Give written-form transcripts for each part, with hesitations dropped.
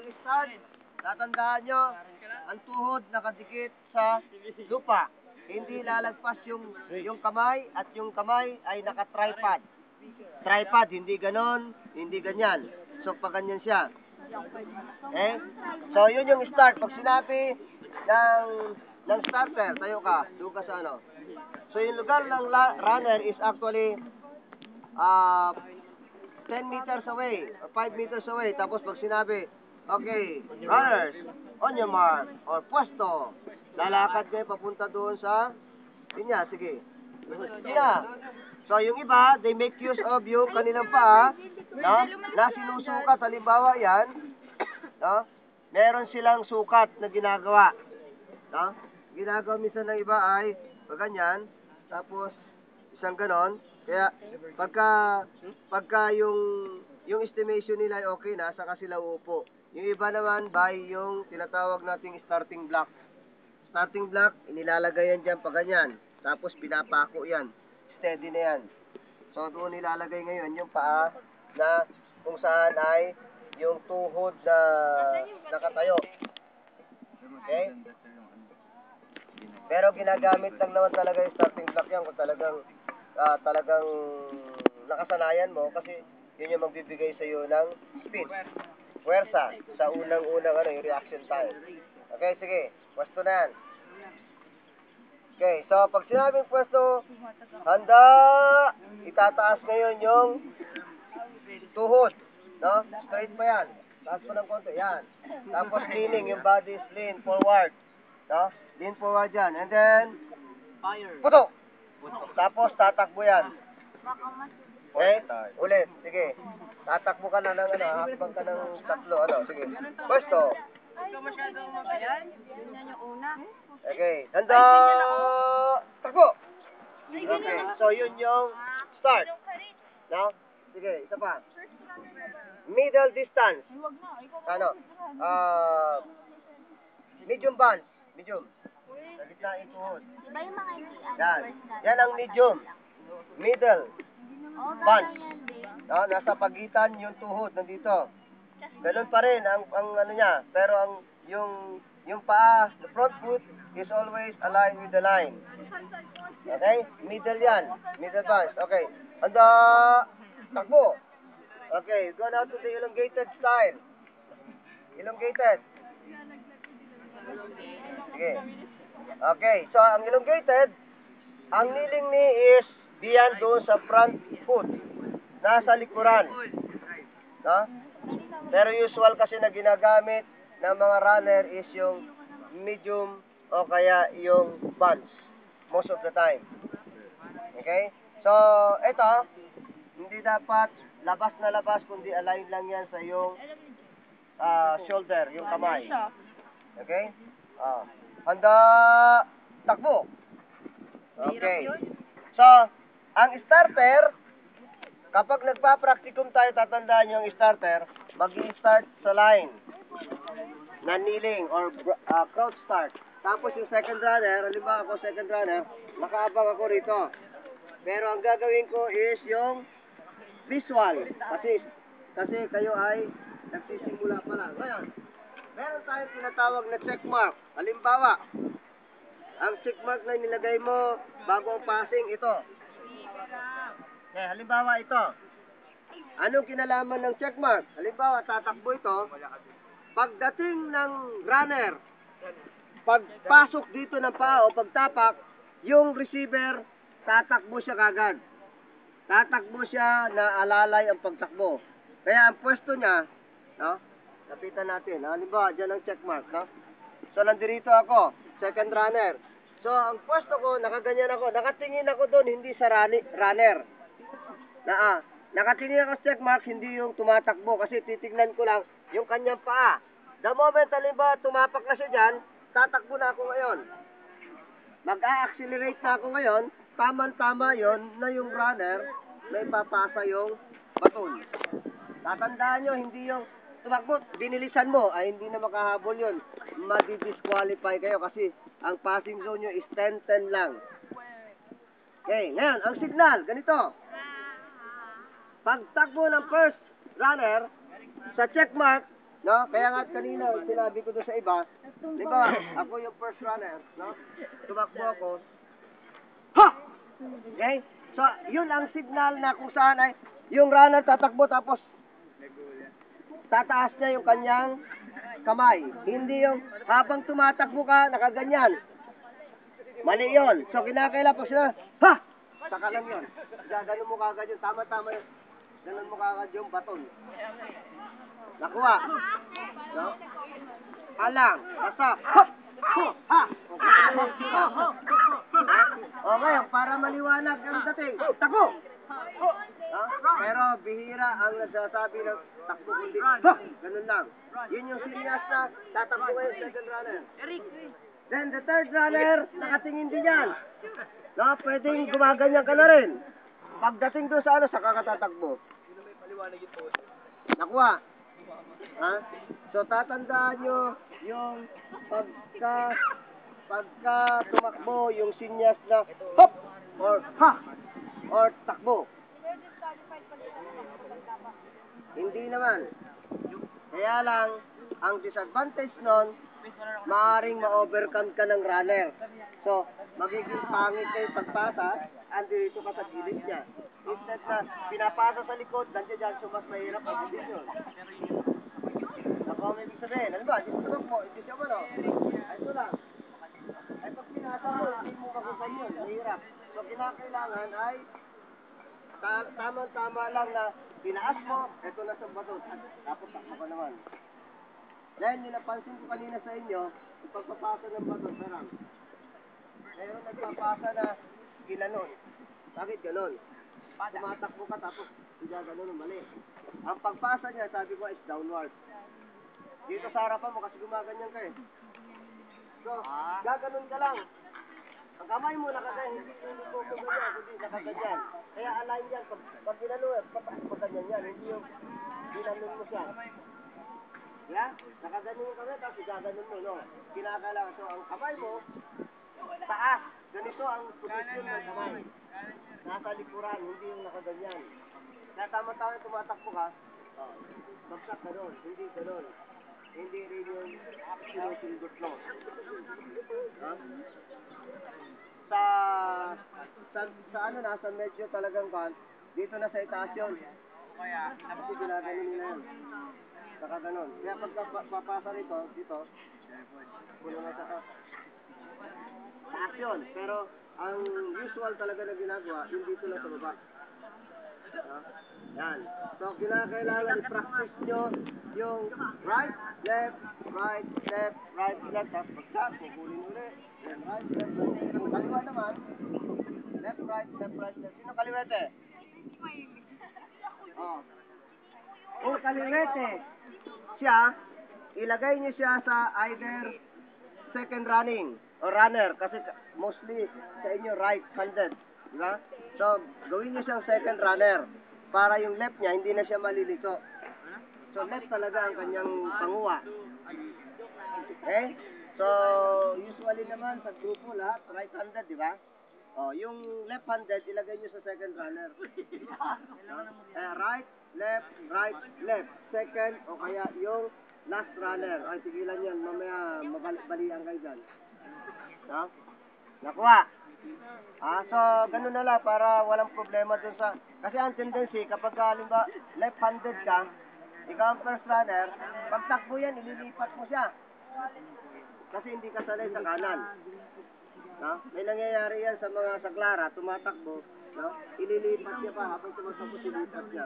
ang start, tatandaan nyo, ang tuhod nakadikit sa lupa. Hindi lalagpas yung kamay at yung kamay ay naka-tripod. Tripod, hindi ganon, hindi ganyan. So, pag ganyan siya. Okay? So, yun yung start. Pag sinabi ng starter, tayo ka, doon ka sa ano. So, yung lugar ng runner is actually 10 meters away, or 5 meters away. Tapos pag sinabi, okay, runners, on your mark, or pwesto, lalakad kayo papunta doon sa linya. Sige. Linya. So, yung iba, they make use of yung kanilang paa, no? Na sinusukat. Halimbawa yan, no? Meron silang sukat na ginagawa. No? Ginagawa minsan ng iba ay ganyan, tapos isang ganon. Kaya pagka yung estimation nila ay okay na, saka sila uupo. Yung iba naman by yung tinatawag nating starting block. Starting block, inilalagay yan dyan pa ganyan. Tapos pinapako yan. Steady na yan. So doon nilalagay ngayon yung paa na kung saan ay yung tuhod na nakatayo. Okay? Pero ginagamit lang naman talaga yung starting block yan kung talagang nakasanayan mo, kasi yun yung magbibigay sa iyo ng speed, puwersa sa unang-unang yung reaction time. Okay, sige, pwesto na yan. Okay, so pag sinabing pwesto, handa, itataas ngayon yung tuhod, no? Straight pa yan. Taas pa ng konti, yan. Tapos leaning, yung body is lean forward, no? Lean forward yan. And then, puto. Tapos tatakbo yan. Okay? Ulit, sige. Tatakbo ka na ng hakbang ka ng tatlo, sige. Pwesto. Okay, handa! Takbo! Okay, so yun yung start. No? Sige, isa pa. Middle distance. Ano? Medium bunch. Medium. Sa gitna yung tuhod. Yan. Yan ang medium. Middle. Bunch. No? Nasa pagitan yung tuhod. Nandito. Ganun pa rin ang ano niya. Pero ang yung paa, the front foot is always aligned with the line. Okay? Middle yan. Middle bunch. Okay. Handa! Takbo! Okay, go now to the elongated style. Elongated. Okay. Okay, so ang elongated, ang kneeling knee is diyan doon sa front foot. Nasa likuran. No? Pero usual kasi na ginagamit ng mga runner is yung medium o kaya yung bunch. Most of the time. Okay? So, ito, hindi dapat labas na labas, kundi align lang yan sa yung shoulder, yung kamay. Okay? Handa, takbo. Okay. So, ang starter, kapag nagpa-practicum tayo, tatandaan nyo yung starter, mag-i-start sa line na kneeling or crouch start. Tapos yung second runner, halimbawa ako second runner, nakaabang ako rito. Pero ang gagawin ko is yung visual. Kasi kayo ay nagsisimula pa lang. Ngayon, meron tayong tinatawag na check mark. Halimbawa, ang check mark na nilagay mo bago ang passing, ito. Okay, halimbawa ito. Anong kinalaman ng check mark? Halimbawa, tatakbo ito. Pagdating ng runner, pagpasok dito ng paa o pagtapak, yung receiver, tatakbo siya kagad. Tatakbo siya na alalay ang pagtakbo. Kaya ang pwesto niya, no? Lapitan natin. Halimbawa, dyan ang check mark, no? So, nandirito ako, second runner. So, ang pwesto ko, nakaganyan ako. Nakatingin ako doon, hindi sa runner. Nakatingin ako sa check mark, hindi yung tumatakbo. Kasi titignan ko lang yung kanyang paa. The moment, halimbawa, tumapak na siya dyan, tatakbo na ako ngayon. Mag-a-accelerate na ako ngayon, tama-tama yon na yung runner may papasa yung baton. Tatandaan nyo, hindi yung tumakbo, binilisan mo, ay hindi na makahabol yun. Madi-disqualify kayo kasi ang passing zone nyo is 10-10 lang. Okay, ngayon, ang signal, ganito. Pagtakbo ng first runner, sa check mark, No? Kaya nga kanina, sinabi ko doon sa iba, di ba, ako yung first runner, no? Tumakbo ako. Ha! Okay? So, yun ang signal na kung saan ay, yung runner tatakbo tapos, tataas niya yung kanyang kamay. Hindi yung, habang tumatakbo ka, nakaganyan. Mali yun. So, kinakailan po sila, ha! Saka lang yun. Gaganon mo kagad yun. Tama-tama yun. Ganon mo kagad yung baton. Nakuha. No? Alang. Basak. Ha! Ha! Okay, para maliwanag ang dating. Takbo! No? Pero bihira ang nagsasabi ng takbo kundi. Ha! Ganun lang. Yun yung sinyas na tatakbo kayo second runner. Then the third runner, nakatingin din yan. No? Pwedeng gumaganyan ka na rin. Pagdating doon sa ano, saka ka tatakbo. Nakuha. Ha? So tatandaan nyo yung pagka tumakbo yung sinyas na hop or ha or takbo. Hindi naman. Kaya lang ang disadvantage nun, maaaring ma-overcome ka ng runner. So, magiging pangit kayo pagpasa, andito ka sa gilid niya. Instead na pinapasa sa likod, nandiyan dyan, so mas mahirap ang gilid yun. Ako may ibig sabihin, ano ba, hindi mo, hindi siya ano, ay ito lang. Ay pag pinasa mo, hindi mo kakusan yun, mahirap. So, kinakailangan ay tama-tama lang na pinaas mo, ito na sa bato, tapos takbo ka naman. Then, yung napansin ko kanina sa inyo, yung pagpapasa ng bato, sarang. Ngayon, nagpapasa na ginanon. Bakit ganon? Tumatakbo ka tapos hindi ganon, mali. Ang pagpasa niya, sabi ko, is downward. Dito sa harapan mo kasi gumaganyan ka eh. So, gaganon ka lang. Ang kamay mo nakaganyan, hindi mo ganyan, hindi nakaganyan. Kaya align yan, pag ginanon, paganyan yan, hindi yung ginanon mo siya. Yeah? Nakaganon yung kamay, tapos gaganon mo, no? Kinakailangan. So, ang kamay mo, taas. Ganito ang posisyon ng kamay. Nasa likuran, hindi yung nakaganyan. Kaya tama-tama tumatakbo ka, bagsak ganon, hindi ganon. Hindi rin yung sinusundot mo. Sa ano, nasa medyo talagang kan, dito na sa itaas yun. Kasi ginaganon nila yun. Saka ganon. Kaya pagka papasa rito, dito, puno na sa taas yun. Pero ang usual talaga na ginagawa, yung dito lang sa baba. Yan. So, kinakailangan i-practice nyo yung right, left, right, left, right, left. Tapos bagsak, kukulin ulit. Then right, left, right. Kung kaliwa naman, left, right, left, right, left. Sino kaliwete? Oh. Kung kaliwete siya, ilagay niyo siya sa either second running or runner. Kasi mostly sa inyo right-handed. Diba? So, gawin niyo siyang second runner para yung left niya hindi na siya malilito. So, left talaga ang kanyang panguha. Okay? So, usually naman sa grupo lahat, right-handed, di ba? Oh, yung left-handed, ilagay niyo sa second runner. Right, left, right, left. Second, o kaya yung last runner. Ay, tigilan yan. Mamaya, mabalian kayo dyan. No? Nakuha. So, ganun na lang para walang problema dun sa... Kasi ang tendency, kapag halimbawa left-handed ka, ikaw ang first runner, pag takbo yan, ililipat mo siya. Kasi hindi ka sanay sa kanan. No? May nangyayari yan sa mga saglara, tumatakbo, no? Ililipat niya pa, habang tumatakbo, ililipat niya.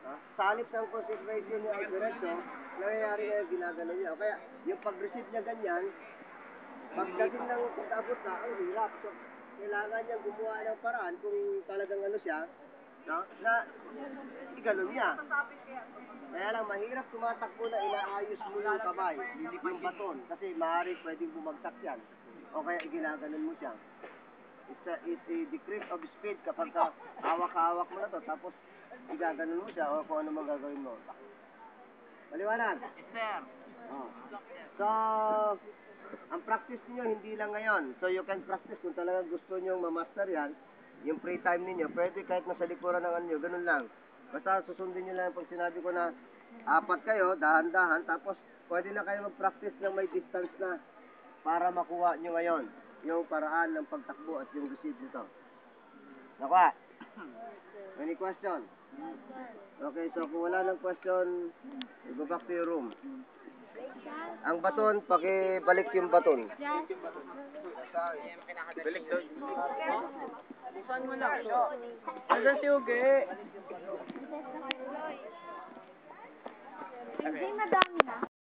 No? Sa halip ng concentration niya ay diretso, nangyayari yan, ginagano niya. Kaya, yung pag-receive niya ganyan, pagdating ng pag-abot na, ang hirap. So, kailangan niyang gumawa ng paraan kung talagang ano siya, no? Na iganon niya. Kaya lang, mahirap tumatakbo na inaayos mo yung kamay, yung baton, kasi maaari pwedeng bumagsak yan. O kaya ginaganon mo siya. It's a decrease of speed kapag hawak-hawak mo na to, tapos igaganon mo siya o kung ano mang gagawin mo. Maliwanag? Yes, sir. Oh. So, ang practice niyo hindi lang ngayon. So, you can practice kung talagang gusto niyo ma-master yan, yung free time niyo, pwede kahit nasa likuran ng ano nyo, ganun lang. Basta susundin niyo lang pag sinabi ko na Apat kayo, dahan-dahan, tapos pwede na kayo mag-practice ng may distance na para makuha nyo ngayon yung paraan ng pagtakbo at yung receive nito. Nakuha? Any question? Okay, so kung wala ng question, go back to your room. Ang baton, pakibalik yung baton. Balik doon. Saan mo lang? Andiyan si Uge. Hindi madami na.